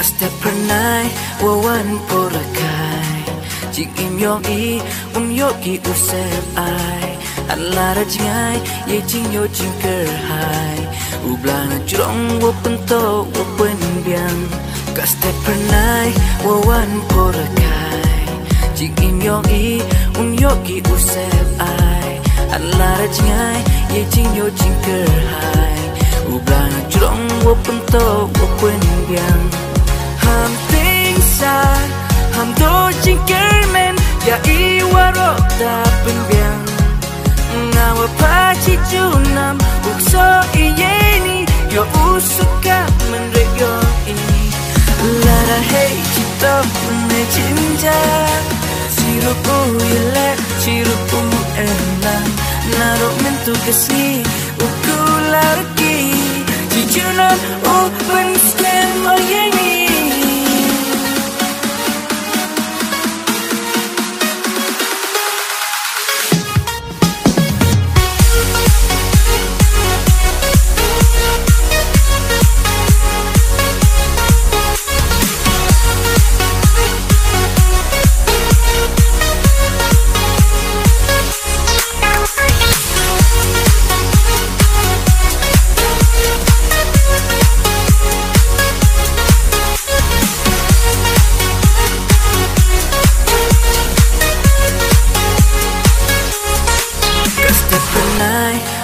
step phyrnai wawan porakai jing im yong I yoki usep ai alara jingai ye jing yo jing ker hai ublana jurong wo pento wo pen biang ka step phyrnai wawan porakai jing im yong I yoki usep ai alara jingai ye jing yo jing ker hai ublana jurong wo pento wo pen biang ham ting sa ham do jing ker men ya iarap da pen biang ngawa pa chi junam ukso iyeni yo usuka menrek yo ini lara hey chito me chinja sirupu yele sirupu enan naro mentu kasi ukularki chichunan open slam oyeni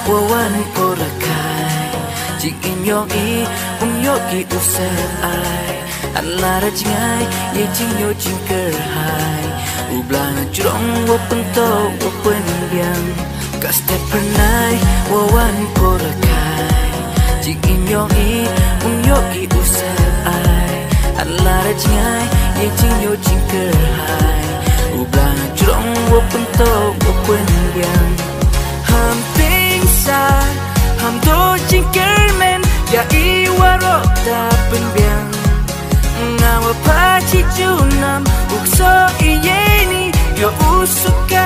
wawan porakai jing im yong I yoki usep ai alara jingai ye jing yo jing ker hai ublana jurong wo pento wo pen biang ka step phyrnai wawan porakai jing im yong I yoki usep ai alara jingai ye jing yo jing ker hai ublana jurong wo pento wo pen biang ham ham do jing ker men ya iarap da pen biang ngawa pa chi junam ukso iyeni yo usuka